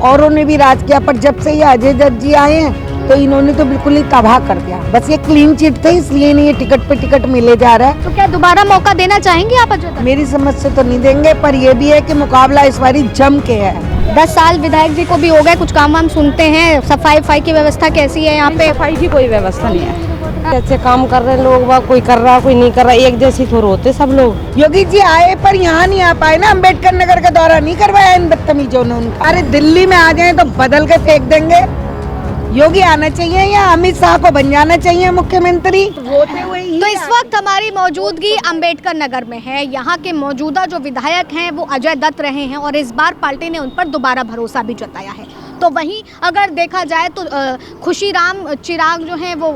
औरों ने भी राज किया, पर जब से ये अजय दत्त जी आए हैं तो इन्होंने तो बिल्कुल ही तबाह कर दिया। बस ये क्लीन चिट थे, इसलिए नहीं ये टिकट पे टिकट मिले जा रहा है। तो क्या दोबारा मौका देना चाहेंगे आप अजय दत्त? मेरी समझ से तो नहीं देंगे, पर ये भी है कि मुकाबला इस बारी जम के है। 10 साल विधायक जी को भी हो गए, कुछ काम वाम सुनते हैं, सफाई की व्यवस्था कैसी है यहाँ पे? सफाई की कोई व्यवस्था नहीं है। अच्छे काम कर रहे लोग, वह कोई कर रहा कोई नहीं कर रहा, एक जैसी थोड़े होते सब लोग। योगी जी आए पर यहाँ नहीं आ पाए ना, अम्बेडकर नगर का दौरा नहीं करवाया इन बदतमीजों ने उनका। अरे दिल्ली में आ जाए तो बदल के फेंक देंगे। योगी आना चाहिए या अमित शाह को बन जाना चाहिए मुख्यमंत्री, होते हुए ही। तो इस वक्त हमारी मौजूदगी अम्बेडकर नगर में है। यहाँ के मौजूदा जो विधायक हैं वो अजय दत्त रहे हैं और इस बार पार्टी ने उन पर दोबारा भरोसा भी जताया है। तो वहीं अगर देखा जाए तो खुशीराम चिराग जो हैं वो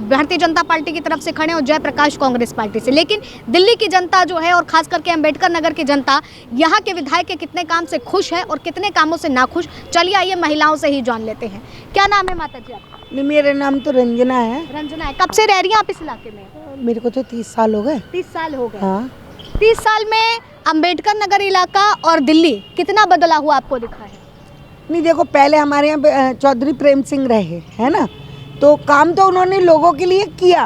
भारतीय जनता पार्टी की तरफ से खड़े हैं और जयप्रकाश कांग्रेस पार्टी से। लेकिन दिल्ली की जनता जो है और खास करके अम्बेडकर नगर की जनता यहाँ के विधायक के कितने काम से खुश है और कितने कामों से नाखुश, चलिए आइए महिलाओं से ही जान लेते हैं। क्या नाम है माता जी आपका? नहीं, मेरा नाम तो रंजना है। रंजना है। कब से रह रही हैं आप इस इलाके में? मेरे को तो 30 साल हो गए। 30 साल हो गए। हाँ। 30 साल में अम्बेडकर नगर इलाका और दिल्ली कितना बदला हुआ आपको दिखा है? नहीं देखो, पहले हमारे यहाँ चौधरी प्रेम सिंह रहे है ना, तो काम तो उन्होंने लोगों के लिए किया,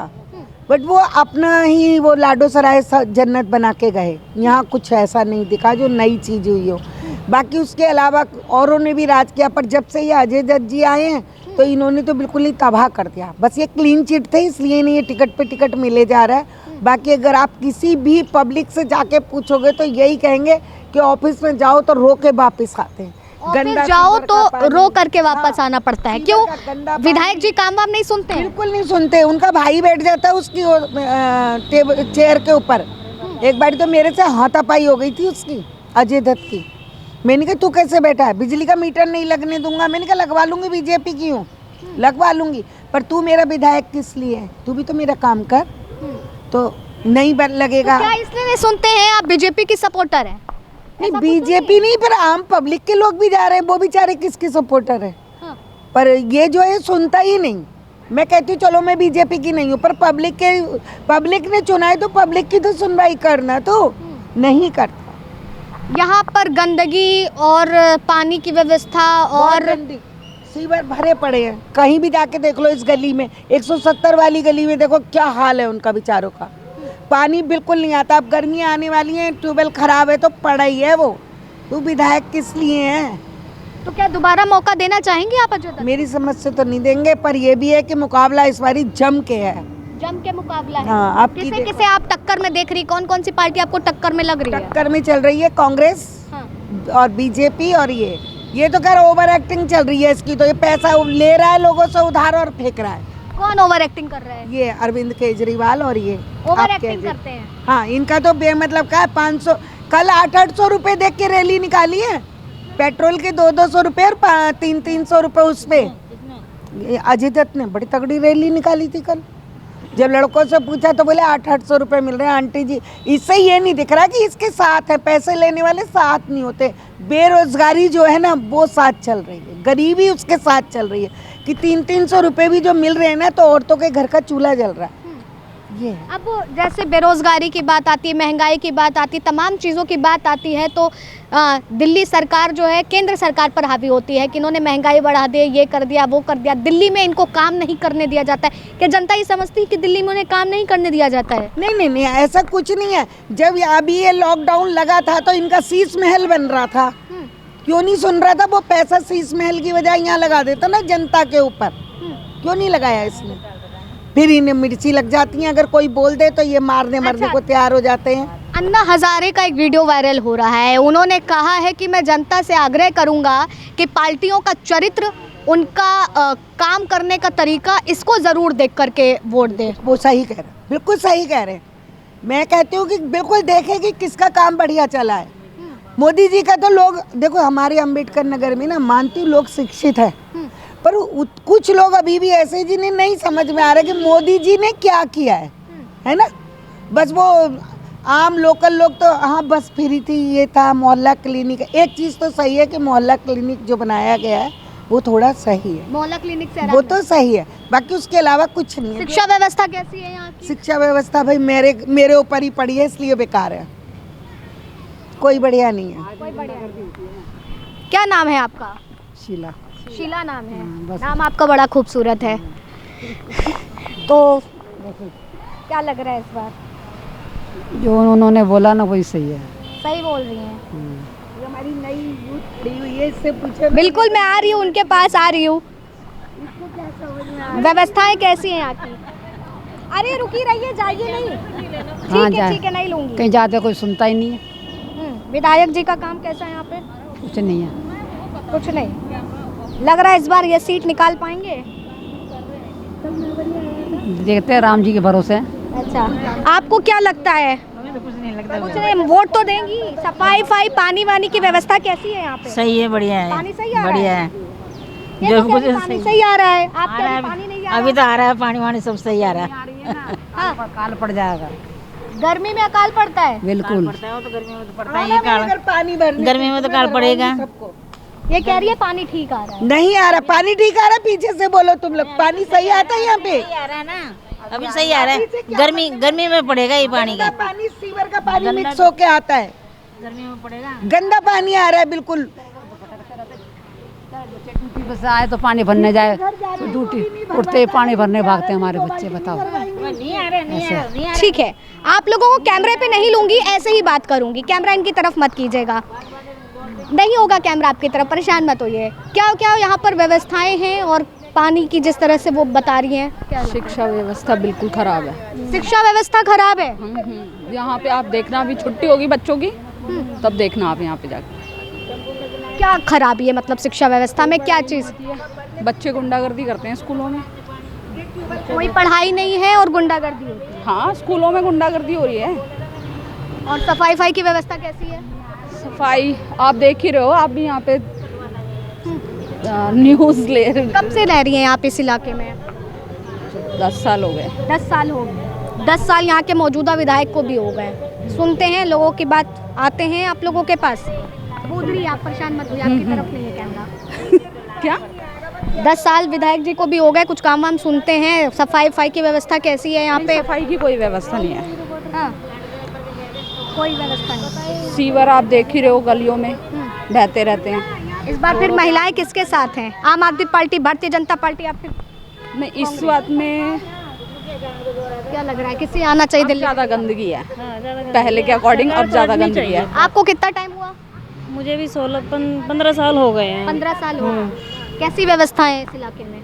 बट वो अपना ही वो लाडो सराय जन्नत बना के गए। यहाँ कुछ ऐसा नहीं दिखा जो नई चीज़ हुई हो। बाकी उसके अलावा औरों ने भी राज किया, पर जब से ये अजय दत्त जी आए हैं तो इन्होंने तो बिल्कुल ही तबाह कर दिया। बस ये क्लीन चिट थे, इसलिए नहीं ये टिकट पे टिकट मिले जा रहा है। बाकी अगर आप किसी भी पब्लिक से जाके पूछोगे तो यही कहेंगे कि ऑफिस में जाओ तो रो के वापस आते हैं, ऑफिस जाओ तो रो करके वापस आना पड़ता है। क्यों? विधायक जी काम वाम नहीं सुनते हैं? बिल्कुल नहीं सुनते। उनका भाई बैठ जाता है उसकी चेयर के ऊपर। एक बार तो मेरे से हाथापाई हो गई थी उसकी, अजय दत्त की। मैंने कहा तू कैसे बैठा है? बिजली का मीटर नहीं लगने दूंगा। मैंने कहा लगवा लूंगी, बीजेपी की हूँ, लगवा लूंगी, पर तू मेरा विधायक किस लिए है? तू भी तो मेरा काम कर, तो नहीं लगेगा। तो क्या इसलिए नहीं सुनते हैं? आप बीजेपी की सपोर्टर हैं? नहीं, बीजेपी नहीं, पर आम पब्लिक के लोग भी जा रहे हैं, वो बेचारे किसके सपोर्टर है? हाँ। पर ये जो है सुनता ही नहीं। मैं कहती हूँ चलो मैं बीजेपी की नहीं हूँ, पर पब्लिक ने चुना है तो पब्लिक की तो सुनवाई करना, तो नहीं करता। यहाँ पर गंदगी और पानी की व्यवस्था और सीवर भरे पड़े हैं। कहीं भी जाके देख लो, इस गली में 170 वाली गली में देखो क्या हाल है उनका बेचारों का। पानी बिल्कुल नहीं आता। अब गर्मियाँ आने वाली हैं, ट्यूबवेल खराब है तो पड़ा ही है वो। तो विधायक किस लिए हैं? तो क्या दोबारा मौका देना चाहेंगे आप अजय दत्त? मेरी समझ से तो नहीं देंगे, पर ये भी है कि मुकाबला इस बारी जम के है। जम के मुकाबला है। हाँ, आप किसे किसे आप टक्कर में देख रही? कौन कौन सी पार्टी आपको टक्कर में लग रही है? टक्कर में चल रही है कांग्रेस और बीजेपी, और ये तो खैर ओवर एक्टिंग चल रही है इसकी। तो ये पैसा ले रहा है लोगों से उधार और फेंक रहा है। कौन ओवर एक्टिंग कर रहा है? ये अरविंद केजरीवाल और ये ओवर एक्टिंग करते हैं। हाँ, इनका तो बेमतलब का है। 500 कल 800 रुपए देख के रैली निकाली है। पेट्रोल के 200 रुपए और 300 रुपए उस पे। अजय दत्त ने बड़ी तगड़ी रैली निकाली थी कल। जब लड़कों से पूछा तो बोले 800 रुपए मिल रहे हैं। आंटी जी, इससे ये नहीं दिख रहा कि इसके साथ है, पैसे लेने वाले साथ नहीं होते। बेरोजगारी जो है ना वो साथ चल रही है, गरीबी उसके साथ चल रही है कि 300 रुपए भी जो मिल रहे हैं ना, तो औरतों के घर का चूल्हा जल रहा है। ये अब जैसे बेरोजगारी की बात आती है, महंगाई की बात आती है, तमाम चीज़ों की बात आती है, तो दिल्ली सरकार जो है केंद्र सरकार पर हावी होती है कि इन्होंने महंगाई बढ़ा दी, ये कर दिया, वो कर दिया। दिल्ली में इनको काम नहीं करने दिया जाता है। क्या जनता ये समझती है कि दिल्ली में उन्हें काम नहीं करने दिया जाता है? नहीं, ऐसा कुछ नहीं है। जब अभी ये लॉकडाउन लगा था तो इनका शीश महल बन रहा था। क्यों नहीं सुन रहा था? वो पैसा शीश महल की बजाय यहाँ लगा देता ना जनता के ऊपर। क्यों नहीं लगाया इसने? फिर इन्हें मिर्ची लग जाती है, अगर कोई बोल दे तो ये मारने मरने को तैयार हो जाते हैं। अन्ना हजारे का एक वीडियो वायरल हो रहा है। उन्होंने कहा है कि मैं जनता से आग्रह करूंगा कि पार्टियों का चरित्र, उनका काम करने का तरीका, इसको ज़रूर देख करके वोट दे। वो सही कह रहे हैं, बिल्कुल सही कह रहे हैं। मैं कहती हूँ कि बिल्कुल देखें कि किसका काम बढ़िया चला है। मोदी जी का तो लोग देखो, हमारे अम्बेडकर नगर में ना मानती हूँ लोग शिक्षित है, पर कुछ लोग अभी भी ऐसे जिन्हें नहीं समझ में आ रहा कि मोदी जी ने क्या किया है ना। बस वो आम लोकल लोग तो हाँ बस फ्री थी, ये था मोहल्ला क्लिनिक। एक चीज़ तो सही है कि मोहल्ला क्लिनिक जो बनाया गया है वो थोड़ा सही है। मोहल्ला क्लिनिक से वो तो सही है, बाकी उसके अलावा कुछ नहीं है। शिक्षा व्यवस्था कैसी है यहाँ की? शिक्षा व्यवस्था भाई मेरे ऊपर ही पड़ी है, इसलिए बेकार है, कोई बढ़िया नहीं है। क्या नाम है आपका? शीला। शीला नाम है। बस। नाम आपका बड़ा खूबसूरत है। तो क्या लग रहा है इस बार? जो उन्होंने बोला ना वही सही है। सही बोल रही हैं। ये हमारी नई यूथ खड़ी हुई है, इससे पूछे बिल्कुल, मैं आ रही हूँ, उनके पास आ रही हूँ। व्यवस्थाएं कैसी हैं यहाँ की? अरे रुकी रहिए, जाइए नहीं। हाँ, ठीक है, नहीं लूंगी। कहीं जाते कोई सुनता ही नहीं है, विधायक जी का काम कैसा है यहाँ पे? कुछ नहीं है। कुछ नहीं लग रहा है। इस बार ये सीट निकाल पाएंगे? देखते हैं, राम जी के भरोसे हैं। अच्छा, आपको क्या लगता है? कुछ नहीं लगता। कुछ नहीं, वोट तो देंगी। सफाई पानी वानी की व्यवस्था कैसी है यहाँ पे? सही है, बढ़िया है। पानी सही आ रहा बढ़िया है? है। ये जो तो कुछ कह रही पानी सही आ रहा है। आप कह रही पानी नहीं आ रहा। अभी तो आ रहा है, पानी वानी सब सही आ रहा है। हाँ, काल पड़ जाएगा। गर्मी में अकाल पड़ता है। बिल्कुल। पड़ता है, वो तो गर्मी में तो पड़ता ही है काल। अगर पानी भरने गर्मी में तो काल पड़ेगा। सबको ये कह रही है पानी ठीक आ रहा है। नहीं आ रहा पानी, ठीक आ रहा। पीछे से बोलो तुम लोग, पानी सही आता है यहाँ पे? सही आ रहा है ना, अभी सही आ रहा है। गर्मी में पड़ेगा ये पानी का। गंदा पानी, सीवर का पानी मिक्स होके आता है। गर्मी में पड़ेगा। गंदा पानी आ रहा है बिल्कुल। बस आए तो पानी भरने जाए तो ड्यूटी उठते ही पानी भरने भागते हैं हमारे बच्चे। बताओ। नहीं आ रहा। ठीक है, आप लोगों को कैमरे पे नहीं लूंगी, ऐसे ही बात करूंगी। कैमरा इनकी तरफ मत कीजिएगा। नहीं होगा कैमरा आपकी तरफ, परेशान मत होइए। क्या क्या यहाँ पर व्यवस्थाएं हैं और पानी की जिस तरह से वो बता रही हैं? क्या शिक्षा व्यवस्था बिल्कुल खराब है। शिक्षा व्यवस्था खराब है? यहाँ पे आप देखना, अभी छुट्टी होगी बच्चों की तब देखना आप यहाँ पे जाके। क्या खराबी है मतलब शिक्षा व्यवस्था में? क्या चीज़? बच्चे गुंडागर्दी करते हैं स्कूलों में। कोई पढ़ाई नहीं है और गुंडागर्दी होती है। हाँ, स्कूलों में गुंडागर्दी हो रही है। और सफाई की व्यवस्था कैसी है? सफाई आप देख ही रहे हो, आप भी यहाँ पे न्यूज़ ले रहे। कब से रह रही हैं आप इस इलाके में? 10 साल हो गए। 10 साल हो गए। 10 साल यहाँ के मौजूदा विधायक को भी हो गए। सुनते हैं लोगों की बात, आते हैं आप लोगों के पास। बोधरी, आप परेशान मत होइए, आपकी तरफ नहीं है कैमरा। क्या? 10 साल विधायक जी को भी हो गए, कुछ काम वाम सुनते हैं। सफाई की व्यवस्था कैसी है यहाँ पे? सफाई की कोई व्यवस्था नहीं है। हाँ, कोई व्यवस्था नहीं। सीवर आप देख ही रहे हो, गलियों में बहते रहते हैं। इस बार फिर महिलाएं किसके साथ हैं? आम आदमी पार्टी, भारतीय जनता पार्टी, या फिर नहीं, इस बात में क्या लग रहा है किससे आना चाहिए दिल्ली? ज़्यादा गंदगी है पहले के अकॉर्डिंग, अब ज़्यादा गंदगी है। आपको कितना टाइम हुआ? मुझे भी 15 साल हो गए हैं। 15 साल हो गए। कैसी व्यवस्था है इस इलाके में?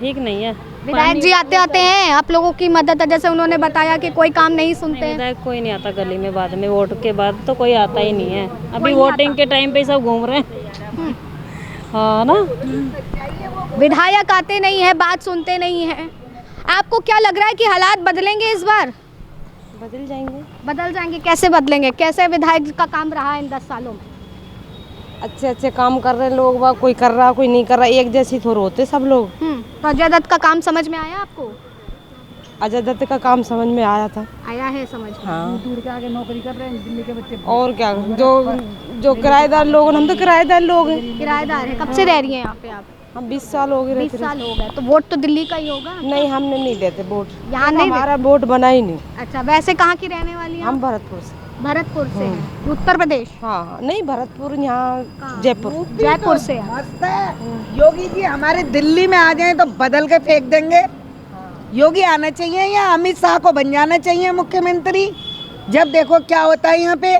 ठीक नहीं है। विधायक जी आते हैं आप लोगों की मदद, जैसे उन्होंने बताया कि कोई काम नहीं सुनते हैं। विधायक कोई नहीं आता गली में, बाद में वोट के बाद तो कोई आता ही नहीं है। अभी वोटिंग के टाइम पे सब घूम रहे हैं। हाँ ना, विधायक आते नहीं है, बात सुनते नहीं है। आपको क्या लग रहा है कि हालात बदलेंगे इस बार? बदल जाएंगे। बदल जाएंगे? कैसे बदलेंगे? कैसे विधायक का काम रहा है इन 10 सालों में? अच्छे अच्छे काम कर रहे हैं लोग, वह कोई कर रहा कोई नहीं कर रहा, एक जैसी थोड़े होते सब लोग। तो अजय दत्त का काम समझ में आया आपको? अजय दत्त का काम समझ में आया था। आया है समझ में? हाँ, दूर के आगे नौकरी कर रहे हैं दिल्ली के बच्चे। और क्या, जो किराएदार लोग, हम तो किराएदार लोग हैं। किराएदार है। कब से रह रही हैं यहाँ पे आप? हम 20 साल हो गए 20 रहते साल हो गए। तो वोट तो दिल्ली का ही होगा? नहीं, हमने नहीं देते वोट, यहाँ नहीं हमारा वोट बना ही नहीं। अच्छा, वैसे कहाँ की रहने वाली हैं? हम भरतपुर से। भरतपुर से हैं। उत्तर प्रदेश? हाँ, नहीं भरतपुर, यहाँ जयपुर। जयपुर से हैं। मस्त है। योगी जी हमारे दिल्ली में आ जाए तो बदल के फेंक देंगे। योगी आना चाहिए या अमित शाह को बन जाना चाहिए मुख्यमंत्री। जब देखो क्या होता है यहाँ पे।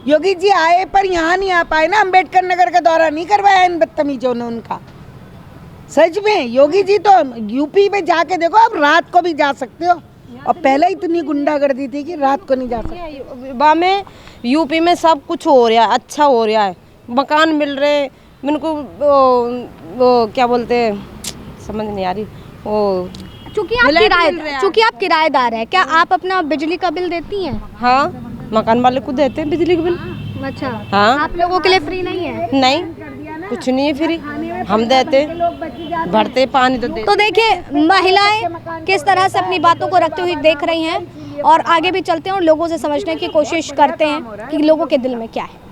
योगी जी आए पर यहाँ नहीं आ पाए ना, अंबेडकर नगर का दौरा नहीं करवाया इन बदतमीजों ने उनका। सच में योगी जी तो यूपी में जाके देखो, आप रात को भी जा सकते हो, और पहले इतनी गुंडागर्दी थी कि रात को नहीं जा सकते। बा में यूपी में सब कुछ हो रहा है, अच्छा हो रहा है, मकान मिल रहे। उनको वो क्या बोलते हैं, समझ नहीं आ रही। वो चूंकि आप किराएदार हैं, क्या आप अपना बिजली का बिल देती हैं? हाँ, मकान वाले को देते हैं बिजली का बिल। अच्छा, हाँ, आप लोगों के लिए फ्री नहीं है? नहीं, कुछ नहीं है फ्री, हम देते भरते पानी तो देते। तो देखिए महिलाएं किस तरह से अपनी बातों को रखते हुए देख रही हैं, और आगे भी चलते हैं और लोगों से समझने की कोशिश करते हैं कि लोगों के दिल में क्या है।